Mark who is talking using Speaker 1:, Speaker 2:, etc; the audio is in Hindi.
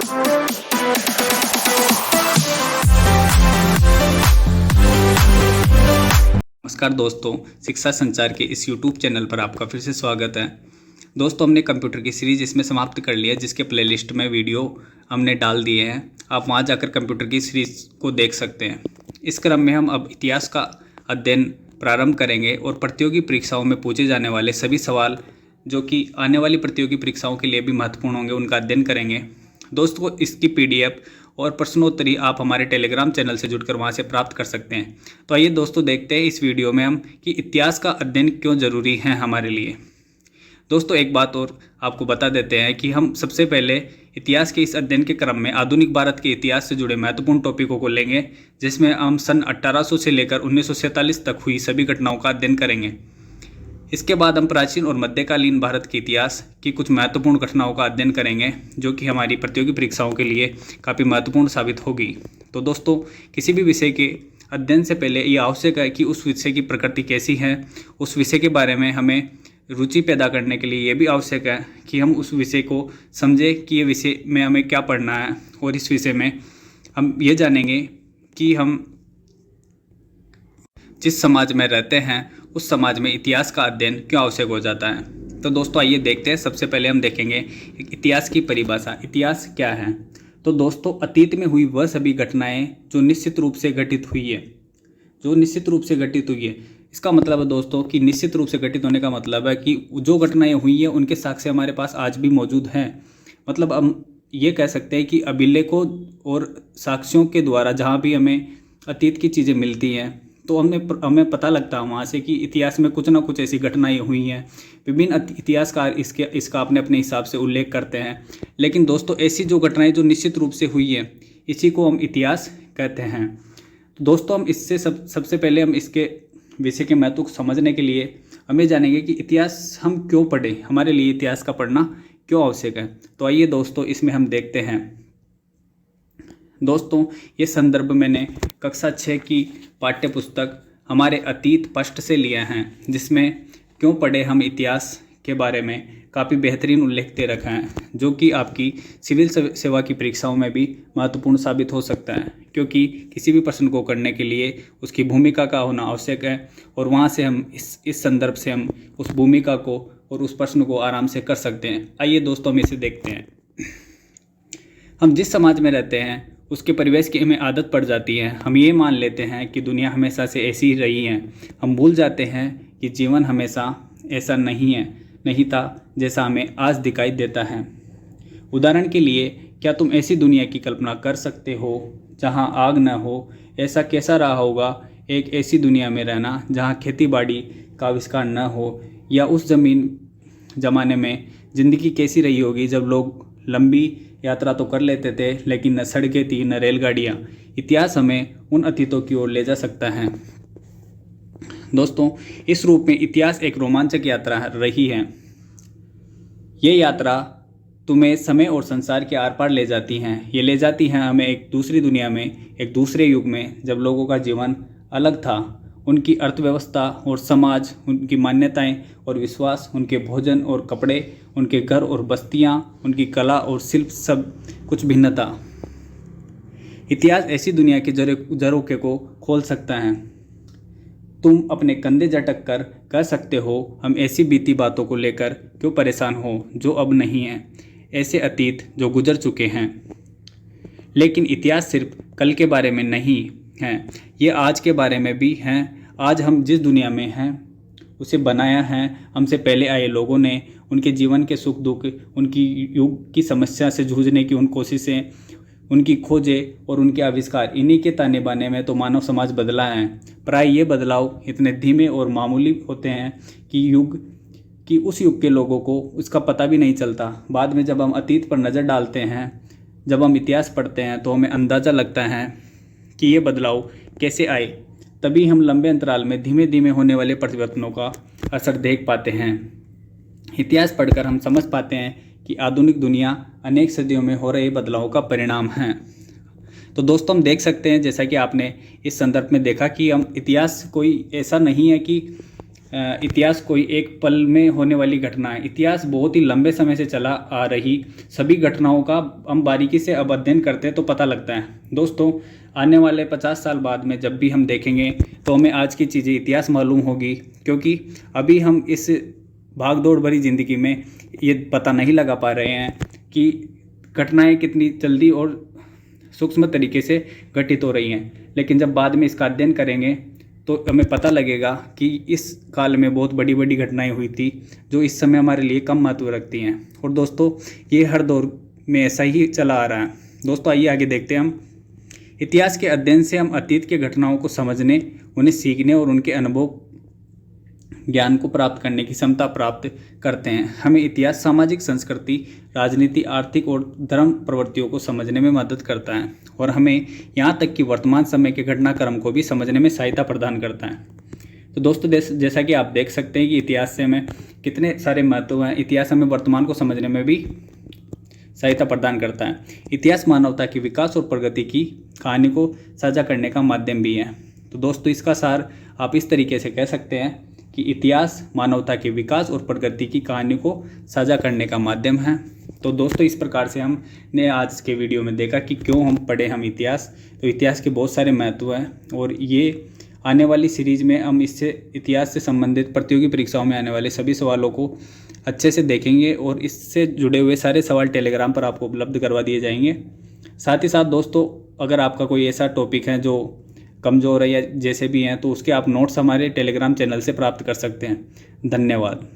Speaker 1: नमस्कार दोस्तों, शिक्षा संचार के इस YouTube चैनल पर आपका फिर से स्वागत है। दोस्तों, हमने कंप्यूटर की सीरीज इसमें समाप्त कर लिया है, जिसके प्लेलिस्ट में वीडियो हमने डाल दिए हैं। आप वहां जाकर कंप्यूटर की सीरीज को देख सकते हैं। इस क्रम में हम अब इतिहास का अध्ययन प्रारंभ करेंगे और प्रतियोगी परीक्षाओं में पूछे जाने वाले सभी सवाल जो कि आने वाली प्रतियोगी परीक्षाओं के लिए भी महत्वपूर्ण होंगे, उनका अध्ययन करेंगे। दोस्तों, इसकी PDF और प्रश्नोत्तरी आप हमारे टेलीग्राम चैनल से जुड़कर वहां से प्राप्त कर सकते हैं। तो आइए दोस्तों, देखते हैं इस वीडियो में हम कि इतिहास का अध्ययन क्यों ज़रूरी है हमारे लिए। दोस्तों, एक बात और आपको बता देते हैं कि हम सबसे पहले इतिहास के इस अध्ययन के क्रम में आधुनिक भारत के इतिहास से जुड़े महत्वपूर्ण टॉपिकों को लेंगे, जिसमें हम सन 1800 से लेकर 1947 तक हुई सभी घटनाओं का अध्ययन करेंगे। इसके बाद हम प्राचीन और मध्यकालीन भारत के इतिहास की कुछ महत्वपूर्ण घटनाओं का अध्ययन करेंगे, जो कि हमारी प्रतियोगी परीक्षाओं के लिए काफ़ी महत्वपूर्ण साबित होगी। तो दोस्तों, किसी भी विषय के अध्ययन से पहले ये आवश्यक है कि उस विषय की प्रकृति कैसी है, उस विषय के बारे में हमें रुचि पैदा करने के लिए ये भी आवश्यक है कि हम उस विषय को समझें कि ये विषय में हमें क्या पढ़ना है, और इस विषय में हम ये जानेंगे कि हम जिस समाज में रहते हैं उस समाज में इतिहास का अध्ययन क्यों आवश्यक हो जाता है। तो दोस्तों, आइए देखते हैं। सबसे पहले हम देखेंगे इतिहास की परिभाषा। इतिहास क्या है? तो दोस्तों, अतीत में हुई वह सभी घटनाएं जो निश्चित रूप से घटित हुई है। इसका मतलब है दोस्तों कि निश्चित रूप से घटित होने का मतलब है कि जो घटनाएं हुई हैं उनके साक्ष्य हमारे पास आज भी मौजूद हैं। मतलब हम ये कह सकते हैं कि अभिलेखों और साक्ष्यों के द्वारा जहाँ भी हमें अतीत की चीज़ें मिलती हैं, तो हमें पता लगता है वहाँ से कि इतिहास में कुछ ना कुछ ऐसी घटनाएं हुई हैं। विभिन्न इतिहासकार इसका अपने अपने हिसाब से उल्लेख करते हैं। लेकिन दोस्तों, ऐसी जो घटनाएं जो निश्चित रूप से हुई है, इसी को हम इतिहास कहते हैं। तो दोस्तों, हम इससे सबसे पहले हम इसके विषय के महत्व को समझने के लिए हमें जानेंगे कि इतिहास हम क्यों पढ़ें, हमारे लिए इतिहास का पढ़ना क्यों आवश्यक है। तो आइए दोस्तों, इसमें हम देखते हैं। दोस्तों, ये संदर्भ मैंने कक्षा 6 की पाठ्य पुस्तक हमारे अतीत पृष्ठ से लिया है, जिसमें क्यों पढ़े हम इतिहास के बारे में काफ़ी बेहतरीन उल्लेख दे रखा है, जो कि आपकी सिविल सेवा की परीक्षाओं में भी महत्वपूर्ण साबित हो सकता है, क्योंकि किसी भी प्रश्न को करने के लिए उसकी भूमिका का होना आवश्यक है। और वहाँ से हम इस संदर्भ से हम उस भूमिका को और उस प्रश्न को आराम से कर सकते हैं। आइए दोस्तों, हम इसे देखते हैं। हम जिस समाज में रहते हैं उसके परिवेश की हमें आदत पड़ जाती है। हम ये मान लेते हैं कि दुनिया हमेशा से ऐसी ही रही है। हम भूल जाते हैं कि जीवन हमेशा ऐसा नहीं था जैसा हमें आज दिखाई देता है। उदाहरण के लिए, क्या तुम ऐसी दुनिया की कल्पना कर सकते हो जहां आग न हो? ऐसा कैसा रहा होगा एक ऐसी दुनिया में रहना जहां खेती बाड़ी का आविष्कार न हो? या उस ज़माने में ज़िंदगी कैसी रही होगी जब लोग लंबी यात्रा तो कर लेते थे, लेकिन न सड़कें थी, न रेलगाड़ियाँ। इतिहास हमें उन अतीतों की ओर ले जा सकता है। दोस्तों, इस रूप में इतिहास एक रोमांचक यात्रा रही है। ये यात्रा तुम्हें समय और संसार के आर पार ले जाती हैं। ये ले जाती हैं हमें एक दूसरी दुनिया में, एक दूसरे युग में, जब लोगों का जीवन अलग था। उनकी अर्थव्यवस्था और समाज, उनकी मान्यताएं और विश्वास, उनके भोजन और कपड़े, उनके घर और बस्तियाँ, उनकी कला और शिल्प, सब कुछ भिन्न था। इतिहास ऐसी दुनिया के झरोखे को खोल सकता है। तुम अपने कंधे झटक कर कह सकते हो, हम ऐसी बीती बातों को लेकर क्यों परेशान हो जो अब नहीं है, ऐसे अतीत जो गुजर चुके हैं। लेकिन इतिहास सिर्फ कल के बारे में नहीं है, ये आज के बारे में भी है। आज हम जिस दुनिया में हैं उसे बनाया है हमसे पहले आए लोगों ने। उनके जीवन के सुख दुख, उनकी युग की समस्या से जूझने की उन कोशिशें, उनकी खोजें और उनके आविष्कार, इन्हीं के ताने बाने में तो मानव समाज बदला है। प्राय ये बदलाव इतने धीमे और मामूली होते हैं कि उस युग के लोगों को उसका पता भी नहीं चलता। बाद में जब हम अतीत पर नज़र डालते हैं, जब हम इतिहास पढ़ते हैं, तो हमें अंदाज़ा लगता है कि ये बदलाव कैसे आए। तभी हम लंबे अंतराल में धीमे धीमे होने वाले परिवर्तनों का असर देख पाते हैं। इतिहास पढ़कर हम समझ पाते हैं कि आधुनिक दुनिया अनेक सदियों में हो रहे बदलावों का परिणाम है। तो दोस्तों, हम देख सकते हैं, जैसा कि आपने इस संदर्भ में देखा, कि हम इतिहास कोई ऐसा नहीं है कि इतिहास कोई एक पल में होने वाली घटना है। इतिहास बहुत ही लंबे समय से चला आ रही सभी घटनाओं का हम बारीकी से अब अध्ययन करते हैं तो पता लगता है। दोस्तों, आने वाले 50 साल बाद में जब भी हम देखेंगे तो हमें आज की चीज़ें इतिहास मालूम होगी, क्योंकि अभी हम इस भाग दौड़ भरी ज़िंदगी में ये पता नहीं लगा पा रहे हैं कि घटनाएं कितनी जल्दी और सूक्ष्म तरीके से घटित हो रही हैं। लेकिन जब बाद में इसका अध्ययन करेंगे तो हमें पता लगेगा कि इस काल में बहुत बड़ी बड़ी घटनाएं हुई थी जो इस समय हमारे लिए कम महत्व रखती हैं। और दोस्तों, ये हर दौर में ऐसा ही चला आ रहा है। दोस्तों, आइए आगे देखते हैं हम। इतिहास के अध्ययन से हम अतीत के घटनाओं को समझने, उन्हें सीखने और उनके अनुभव ज्ञान को प्राप्त करने की क्षमता प्राप्त करते हैं। हमें इतिहास सामाजिक, संस्कृति, राजनीति, आर्थिक और धर्म प्रवृत्तियों को समझने में मदद करता है और हमें यहाँ तक कि वर्तमान समय के घटनाक्रम को भी समझने में सहायता प्रदान करता है। तो दोस्तों, जैसा कि आप देख सकते हैं कि इतिहास से हमें कितने सारे महत्व हैं। इतिहास हमें वर्तमान को समझने में भी सहायता प्रदान करता है। इतिहास मानवता की विकास और प्रगति की कहानी को साझा करने का माध्यम भी है। तो दोस्तों, इसका सार आप इस तरीके से कह सकते हैं कि इतिहास मानवता के विकास और प्रगति की कहानी को साझा करने का माध्यम है। तो दोस्तों, इस प्रकार से हमने आज के वीडियो में देखा कि क्यों हम पढ़े हम इतिहास। तो इतिहास के बहुत सारे महत्व हैं और ये आने वाली सीरीज में हम इससे इतिहास से संबंधित प्रतियोगी परीक्षाओं में आने वाले सभी सवालों को अच्छे से देखेंगे और इससे जुड़े हुए सारे सवाल टेलीग्राम पर आपको उपलब्ध करवा दिए जाएंगे। साथ ही साथ दोस्तों, अगर आपका कोई ऐसा टॉपिक है जो कमज़ोर है या जैसे भी हैं तो उसके आप नोट्स हमारे टेलीग्राम चैनल से प्राप्त कर सकते हैं। धन्यवाद।